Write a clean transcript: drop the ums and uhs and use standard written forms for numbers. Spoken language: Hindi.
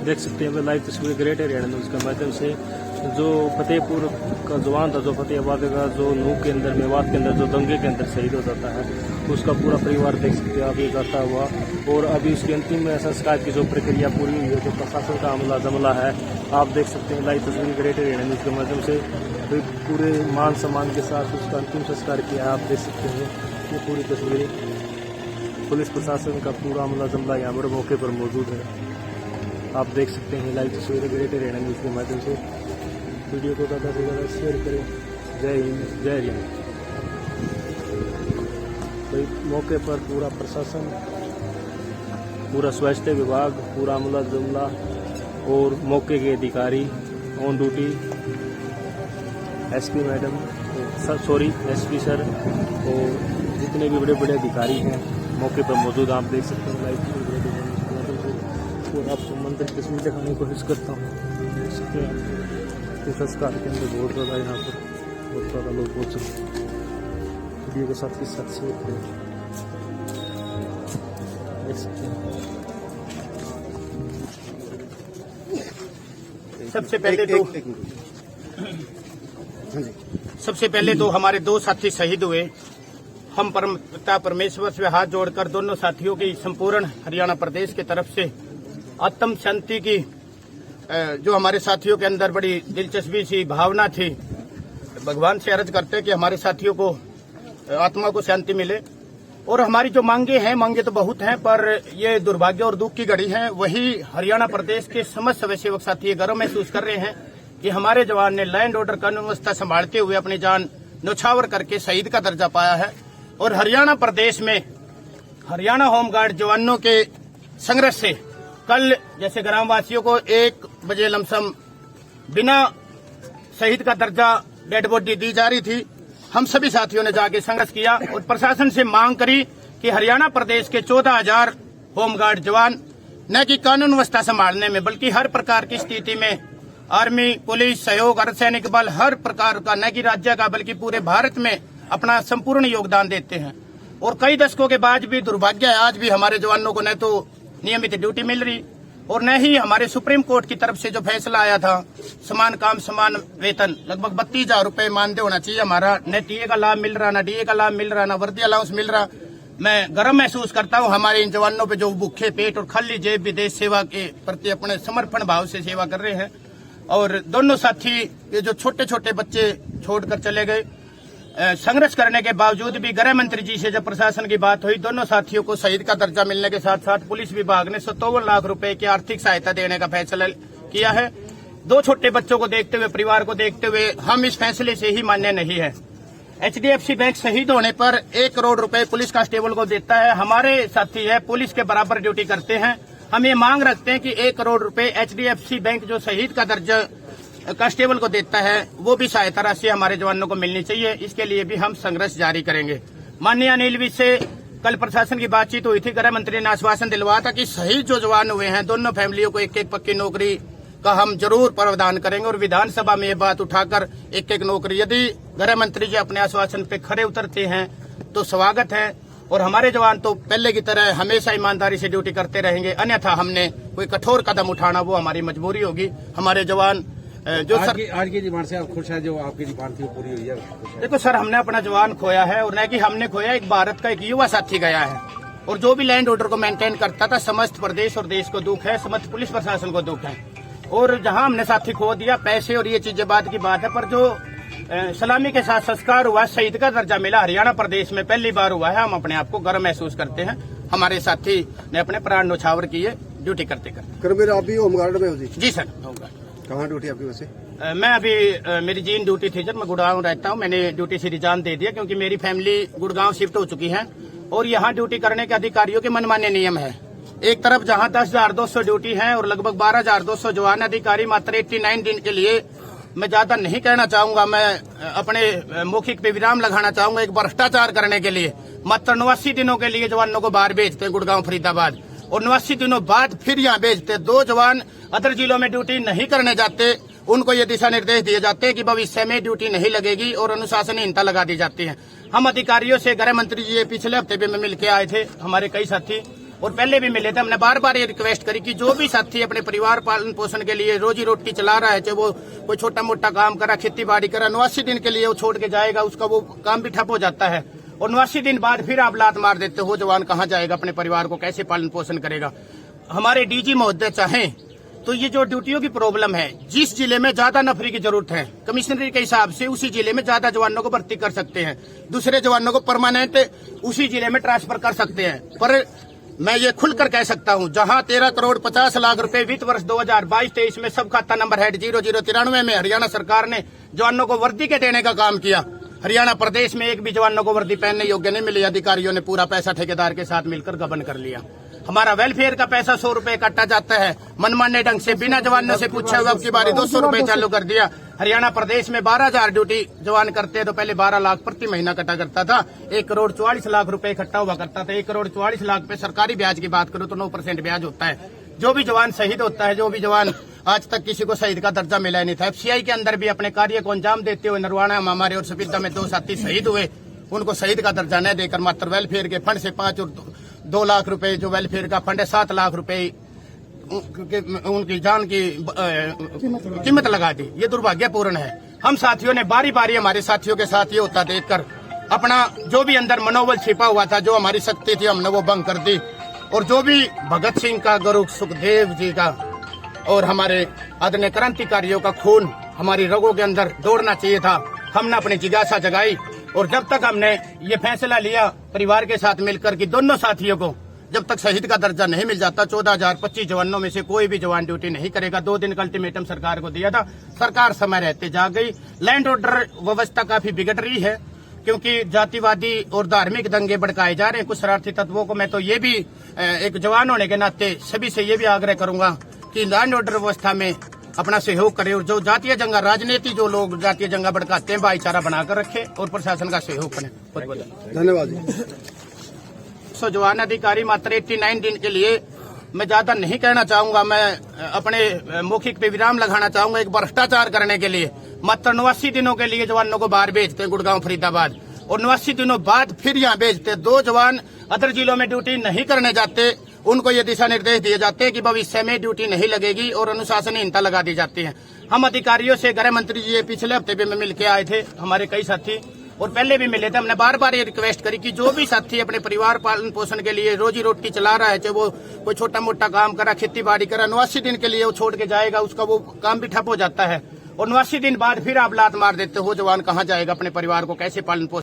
देख सकते हैं लाइव तस्वीर ग्रेट हरियाणा न्यूज़ के माध्यम से। जो फतेहपुर का जवान था, जो फतेहाबाद का जो नूह के अंदर, मेवात के अंदर जो दंगे के अंदर शहीद हो जाता है, उसका पूरा परिवार देख सकते हैं आप ये जाता हुआ। और अभी उसके अंतिम में संस्कार की जो प्रक्रिया पूरी हुई है, जो प्रशासन का अमला जमला है, आप देख सकते हैं लाइव तस्वीर ग्रेट हरियाणा न्यूज़ के माध्यम से। पूरे मान सम्मान के साथ उसका अंतिम संस्कार किया है, आप देख सकते हैं ये पूरी तस्वीरें। पुलिस प्रशासन का पूरा अमला जमला यहाँ पर मौके पर मौजूद है, आप देख सकते हैं लाइव तस्वीरें ग्रेट हरियाणा न्यूज़ के माध्यम से। वीडियो को ज़्यादा से ज़्यादा शेयर करें। जय हिंद, जय हरियाणा। तो मौके पर पूरा प्रशासन, पूरा स्वास्थ्य विभाग, पूरा अमला जमला और मौके के अधिकारी on duty, SP madam, SP sir और जितने भी बड़े बड़े अधिकारी हैं मौके पर मौजूद, आप देख सकते हैं लाइव और आपको मंदिर की तस्वीर दिखाने की कोशिश करता हूँ। देख सकते हैं संस्कार के अंदर बहुत ज़्यादा यहाँ पर बहुत ज़्यादा लोग पहुँच चुके हैं। वीडियो के साथ शेयर करें। देख सकते हैं सबसे पहले तो हमारे दो साथी शहीद हुए। हम पिता परमेश्वर से हाथ जोड़कर दोनों साथियों की संपूर्ण हरियाणा प्रदेश की तरफ से आत्म शांति की जो हमारे साथियों के अंदर बड़ी दिलचस्पी सी भावना थी, भगवान से अर्ज करते कि हमारे साथियों को आत्मा को शांति मिले। और हमारी जो मांगे तो बहुत हैं, पर ये दुर्भाग्य और दुख की घड़ी है। वही हरियाणा प्रदेश के समस्त स्वयंसेवक साथी गर्व महसूस कर रहे हैं कि हमारे जवान ने लैंड ऑर्डर कानून व्यवस्था संभालते हुए अपनी जान न्यौछावर करके शहीद का दर्जा पाया है। और हरियाणा प्रदेश में हरियाणा होमगार्ड जवानों के संघर्ष से कल जैसे ग्रामवासियों को 1 बजे लमसम बिना शहीद का दर्जा डेड बॉडी दी जा रही थी, हम सभी साथियों ने जाके संघर्ष किया और प्रशासन से मांग करी कि हरियाणा प्रदेश के 14,000 होमगार्ड जवान न कि कानून व्यवस्था संभालने में बल्कि हर प्रकार की स्थिति में आर्मी, पुलिस, सहयोग, अर्धसैनिक बल हर प्रकार का न कि राज्य का बल्कि पूरे भारत में अपना संपूर्ण योगदान देते हैं। और कई दशकों के बाद भी दुर्भाग्य है, आज भी हमारे जवानों को न तो नियमित ड्यूटी मिल रही और न ही हमारे सुप्रीम कोर्ट की तरफ से जो फैसला आया था समान काम समान वेतन, लगभग 32,000 रुपए मानदेय होना चाहिए हमारा, न टीए का लाभ मिल रहा, न डीए का लाभ मिल रहा, न वर्दी अलाउंस मिल रहा। मैं गर्व महसूस करता हूं हमारे इन जवानों पे जो भूखे पेट और खाली जेब भी देश सेवा के प्रति अपने समर्पण भाव से सेवा कर रहे हैं। और दोनों साथी ये जो छोटे छोटे बच्चे छोड़कर चले गए, संघर्ष करने के बावजूद भी गृह मंत्री जी से जब प्रशासन की बात हुई, दोनों साथियों को शहीद का दर्जा मिलने के साथ साथ पुलिस विभाग ने 57 लाख रुपए की आर्थिक सहायता देने का फैसला किया है। 2 छोटे बच्चों को देखते हुए, परिवार को देखते हुए हम इस फैसले से ही मान्य नहीं है। HDFC बैंक शहीद होने पर 1 करोड़ रुपए पुलिस कांस्टेबल को देता है। हमारे साथी है पुलिस के बराबर ड्यूटी करते हैं। हम ये मांग रखते हैं कि 1 करोड़ रुपए HDFC बैंक जो शहीद का दर्जा कांस्टेबल को देता है वो भी सहायता राशि हमारे जवानों को मिलनी चाहिए। इसके लिए भी हम संघर्ष जारी करेंगे। माननीय अनिल विज से कल प्रशासन की बातचीत हुई थी, गृह मंत्री ने आश्वासन दिलवाया था कि शहीद जो जवान हुए हैं दोनों फैमिलियों को 1-1 पक्की नौकरी का हम जरूर प्रावधान करेंगे। और विधानसभा में ये बात उठाकर 1-1 नौकरी, यदि गृह मंत्री जी अपने आश्वासन पे खरे उतरते हैं तो स्वागत है। और हमारे जवान तो पहले की तरह हमेशा ईमानदारी से ड्यूटी करते रहेंगे, अन्यथा हमने कोई कठोर कदम उठाना वो हमारी मजबूरी होगी। हमारे जवान जो आज की डिमांड से आप खुश हैं? जो आपकी डिमांड थी वो पूरी हुई है? देखो सर, हमने अपना जवान खोया है और न कि हमने खोया, एक भारत का एक युवा साथी गया है। और जो भी लैंड ऑर्डर को मेंटेन करता था, समस्त प्रदेश और देश को दुख है, समस्त पुलिस प्रशासन को दुख है। और जहां हमने साथी खो दिया, पैसे और ये चीजें बाद की बात है, पर जो सलामी के साथ संस्कार हुआ, शहीद का दर्जा मिला, हरियाणा प्रदेश में पहली बार हुआ है। हम अपने आप को गर्व महसूस करते हैं। हमारे साथी ने अपने प्राण न्यौछावर किए ड्यूटी करते करते। आप भी होमगार्ड में हो जी सर, होमगार्ड। कहाँ ड्यूटी आपकी वैसे? मैं अभी मेरी जीन ड्यूटी थी, जब मैं गुड़गांव रहता हूँ, मैंने ड्यूटी से रिजाइन दे दिया क्योंकि मेरी फैमिली गुड़गांव शिफ्ट हो चुकी है। और यहाँ ड्यूटी करने के अधिकारियों के मनमाने नियम है। एक तरफ जहाँ 10,200 ड्यूटी है और लगभग 12,200 जवान अधिकारी मात्र 89 दिन के लिए, मैं ज्यादा नहीं कहना चाहूंगा, मैं अपने मौखिक पे विराम लगाना चाहूंगा, एक भ्रष्टाचार करने के लिए मात्र 89 दिनों के लिए जवानों को बाहर भेजते हैं गुड़गांव फरीदाबाद, और 89 दिनों बाद फिर यहाँ भेजते। 2 जवान अदर जिलों में ड्यूटी नहीं करने जाते उनको ये दिशा निर्देश दिए जाते हैं कि भविष्य में ड्यूटी नहीं लगेगी और अनुशासनहीनता लगा दी जाती है। हम अधिकारियों से, गृह मंत्री जी पिछले हफ्ते भी मिल के आए थे, हमारे कई साथी, और पहले भी मिले थे। हमने बार बार ये रिक्वेस्ट करी कि जो भी साथी अपने परिवार पालन पोषण के लिए रोजी रोटी चला रहा है, चाहे वो कोई छोटा मोटा काम करा, खेती बाड़ी करा, 89 दिन के लिए वो छोड़ के जाएगा, उसका वो काम भी ठप हो जाता है। और 89 दिन बाद फिर आप लात मार देते हो, जवान कहाँ जाएगा, अपने परिवार को कैसे पालन पोषण करेगा। हमारे डीजी महोदय चाहें तो ये जो ड्यूटियों की प्रॉब्लम है, जिस जिले में ज्यादा नफरी की जरूरत है, कमिश्नरी के हिसाब से उसी जिले में ज्यादा जवानों को भर्ती कर सकते हैं, दूसरे जवानों को परमानेंट उसी जिले में ट्रांसफर कर सकते हैं। पर मैं ये खुलकर कह सकता हूँ, जहाँ 13,50,00,000 रुपए वित्त वर्ष 2022-23 में सब खाता नंबर हेड 0093 में हरियाणा सरकार ने जवानों को वर्दी के देने का काम किया, हरियाणा प्रदेश में एक भी जवानों को वर्दी पहनने योग्य नहीं मिली। अधिकारियों ने पूरा पैसा ठेकेदार के साथ मिलकर गबन कर लिया। हमारा वेलफेयर का पैसा 100 रुपए काटा जाता है मनमाने ढंग से, बिना जवानों से पूछे हुए अब की बारी 200 रुपए चालू कर दिया। हरियाणा प्रदेश में 12,000 ड्यूटी जवान करते हैं तो पहले 12 लाख प्रति महीना कटा करता था, 1,44,00,000 रुपए इकट्ठा हुआ करता था। 1,44,00,000 पे सरकारी ब्याज की बात करूं तो 9% ब्याज होता है। जो भी जवान शहीद होता है, जो भी जवान, आज तक किसी को शहीद का दर्जा मिला नहीं था। FCI के अंदर भी अपने कार्य को अंजाम देते हुए नरवाना, महामारी और सफिद्दा में 2 साथी शहीद हुए, उनको शहीद का दर्जा न देकर मात्र वेलफेयर के फंड से 5 और 2 लाख रुपए, जो वेलफेयर का फंड है 7 लाख रुपए उनकी जान की कीमत लगा दी। ये दुर्भाग्यपूर्ण है। हम साथियों ने बारी बारी हमारे साथियों के साथ ये होता देखकर अपना जो भी अंदर मनोबल छिपा हुआ था, जो हमारी शक्ति थी, हमने वो भंग कर दी। और जो भी भगत सिंह का, गुरु सुखदेव जी का और हमारे आदरणीय क्रांतिकारियों का खून हमारी रगों के अंदर दौड़ना चाहिए था, हमने अपनी जिज्ञासा जगाई। और जब तक हमने ये फैसला लिया परिवार के साथ मिलकर कि दोनों साथियों को जब तक शहीद का दर्जा नहीं मिल जाता, 14,025 जवानों में से कोई भी जवान ड्यूटी नहीं करेगा। 2 दिन का अल्टीमेटम सरकार को दिया था, सरकार समय रहते जाग गई। लैंड ऑर्डर व्यवस्था काफी बिगड़ रही है, क्योंकि जातिवादी और धार्मिक दंगे भड़काए जा रहे हैं कुछ शरारती तत्वों को। मैं तो ये भी एक जवान होने के नाते सभी से ये भी आग्रह करूंगा कि लैंड ऑर्डर व्यवस्था में अपना सहयोग करे, और जो जातीय दंगा राजनीति, जो लोग जातीय दंगा भड़काते हैं, भाईचारा बनाकर रखे और प्रशासन का सहयोग करें। बहुत बहुत धन्यवाद। जवान अधिकारी मात्र 89 दिन के लिए, मैं ज्यादा नहीं कहना चाहूंगा, मैं अपने मौखिक पे विराम लगाना चाहूंगा। एक भ्रष्टाचार करने के लिए मात्र 89 दिनों के लिए जवानों को बाहर भेजते हैं, गुड़गांव, फरीदाबाद, और 89 दिनों बाद फिर यहाँ भेजते। 2 जवान अदर जिलों में ड्यूटी नहीं करने जाते, उनको ये दिशा निर्देश दिए जाते हैं कि भविष्य में ड्यूटी नहीं लगेगी और अनुशासनहीनता लगा दी जाती है। हम अधिकारियों से, गृह मंत्री जी पिछले हफ्ते भी मिल के आए थे, हमारे कई साथी, और पहले भी मिले थे। हमने बार बार ये रिक्वेस्ट करी कि जो भी साथी अपने परिवार पालन पोषण के लिए रोजी रोटी चला रहा है, चाहे वो कोई छोटा मोटा काम करा, खेती बाड़ी करा, 89 दिन के लिए वो छोड़ के जाएगा, उसका वो काम भी ठप हो जाता है। और 89 दिन बाद फिर आप लात मार देते हो, जवान कहाँ जाएगा, अपने परिवार को कैसे पालन पोषण